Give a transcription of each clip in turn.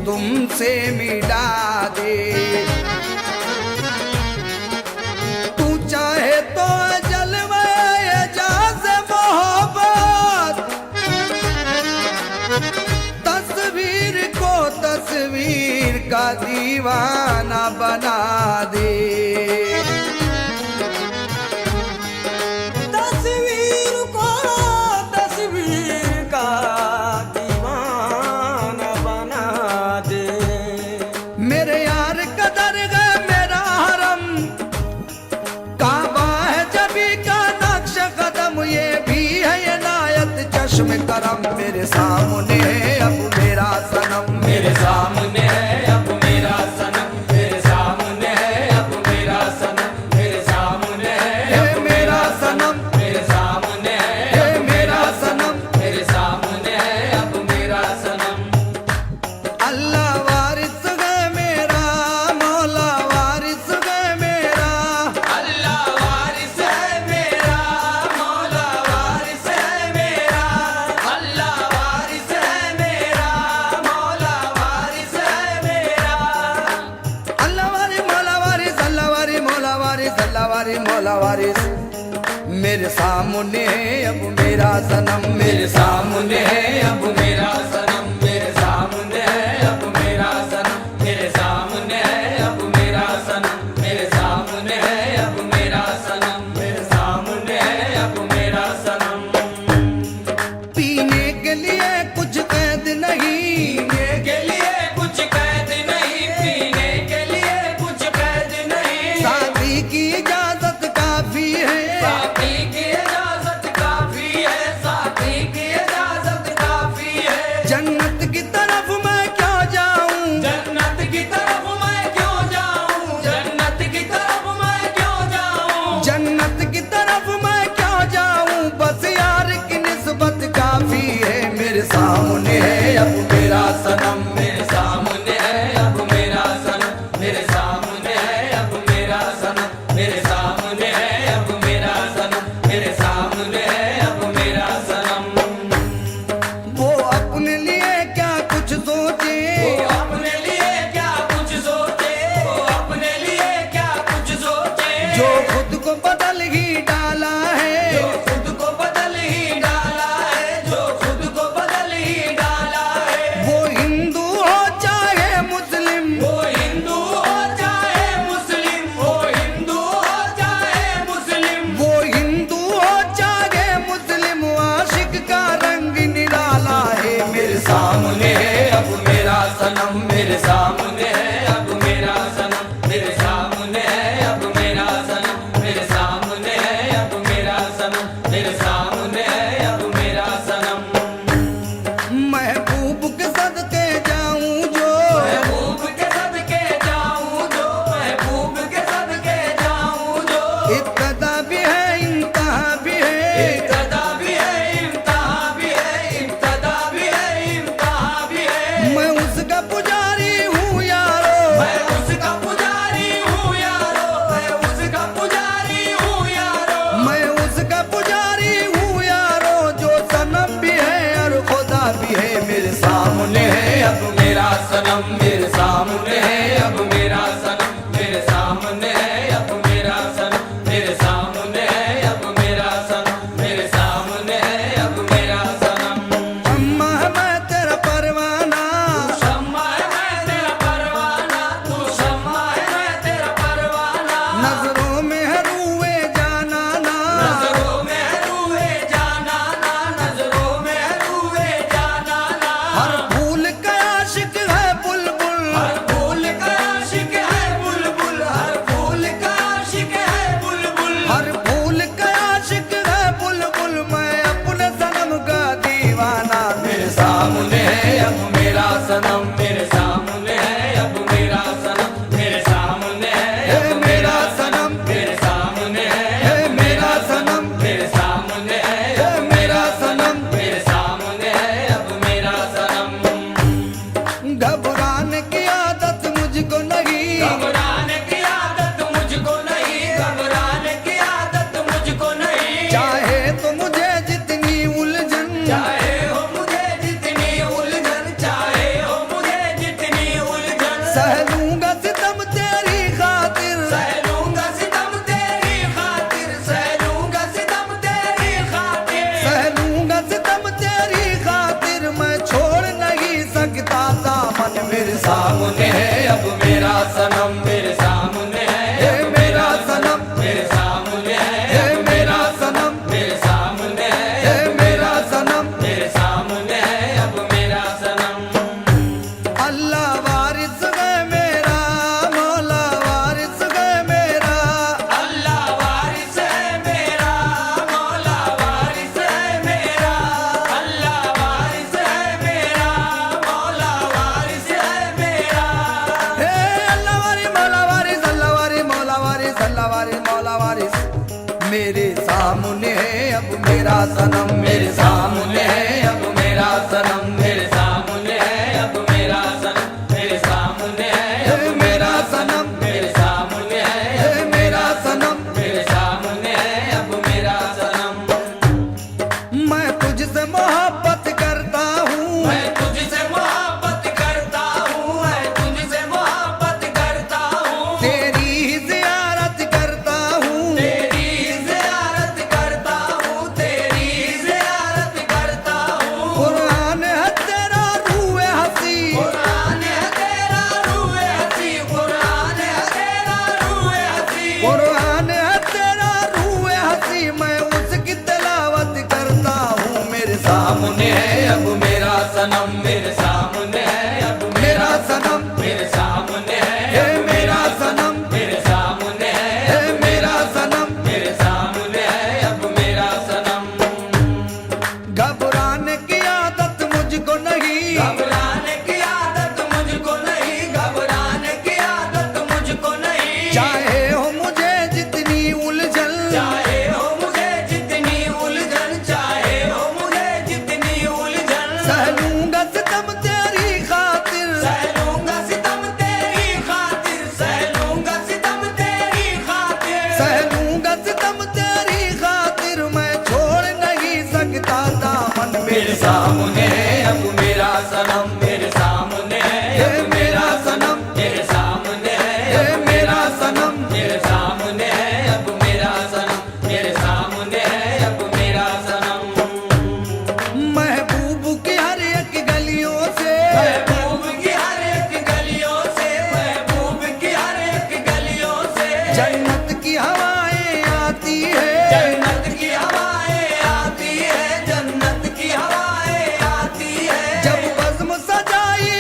तुमसे मिला दे। तू चाहे तो जलवाए एजाज़ मोहब्बत, तस्वीर को तस्वीर का दीवाना बना दे। मेरे यार का दरगाह मेरा हरम, काबा है जबी का नक्श कदम, ये भी है इनायत चश्म करम। मेरे सामने है अब मेरा सनम, मेरे सामने है अब मेरा सनम, मेरे सामने है अब मेरा सनम, मेरे सामने है अब मेरा सनम, मेरे सामने है अब मेरा सनम, मेरे सामने है अब मेरा सनम। अल्लाह वारिस है मेरा, मौला वारिस है मेरा, अल्लाह वारिस है मेरा, मौला वारिस है मेरा, अल्लाह वारिस है मेरा, मौला वारिस है मेरा। अल्लाह वारिस मौला वारिस, अल्लाह वारिस मौला वारिस, अल्लाह वारिस मौला वारिस। मेरे सामने है अब मेरा सनम, मेरे सामने है अब मेरा सनम, मेरे सामने है अब मेरा सनम, मेरे सामने है अब मेरा सनम, मेरे सामने है अब मेरा सनम, मेरे सामने है अब मेरा सनम। पीने के लिए कुछ कैद नहीं, पीने के लिए कुछ कैद नहीं, पीने के लिए कुछ कैद नहीं, शादी की इजाजत काफी है, साथी की इजाजत काफी है, साथी सनम मेरे सामने है अब मेरा सनम मेरे सामने है अब मेरा सनम मेरे सामने है अब मेरा सनम मेरे सामने है है मेरा सनम मेरे सामने है अब मेरा सनम मैं तुझसे मोहब्बत करता हूँ मैं तुझसे मोहब्बत करता हूँ मैं तुझसे मोहब्बत करता हूँ तेरी ही जियारत करता हूँ तेरी ज़ियारत करता हूँ तेरी ज़ियारत करता हूँ कुरान है तेरा रूए हंसी कुरान है तेरा रूए हंसी कुरान है तेरा रूए हंसी कुरान है तेरा रूए हंसी मैं उसकी तिलावत करता हूँ मेरे सामने है अब मेरा सनम मेरे सामने है अब मेरा सनम मेरे सामने है है मेरा सनम मेरे सामने है है मेरा सनम मेरे सामने है अब मेरा सनम घबराने की आदत मुझको नहीं घबराने की आदत मुझको नहीं घबराने की आदत मुझको नहीं चाहे हो मुझे जितनी उलझन चाहे हो मुझे जितनी उलझन चाहे हो मुझे जितनी उलझन सह लूंगा सितम तेरी खातिर सह लूंगा सितम तेरी खातिर सह लूंगा सितम तेरी खातिर सह लूंगा सितम तेरी खातिर मैं छोड़ नहीं सकता दामन मेरे सामने है अब मेरा सनम मेरे सामने है है अब मेरा सनम मेरे सामने है है मेरा सनम मेरे सामने है अब मेरा सनम मेरे सामने है अब मेरा सनम महबूब की हर एक गलियों से महबूब की हर एक गलियों से महबूब की हर एक गलियों से जन्नत की हवाएं आती है जन्नत की हवाएं आती है जन्नत की हवाएं आती है जब बज़्म सजाई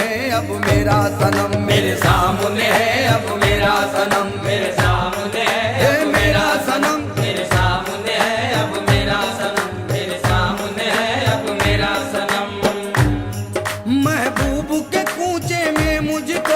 अब मेरा सनम, मेरे सामने है अब मेरा सनम, मेरे सामने है अब मेरा सनम, मेरे सामने है अब मेरा सनम, मेरे सामने है अब मेरा सनम। महबूब के कूचे में मुझको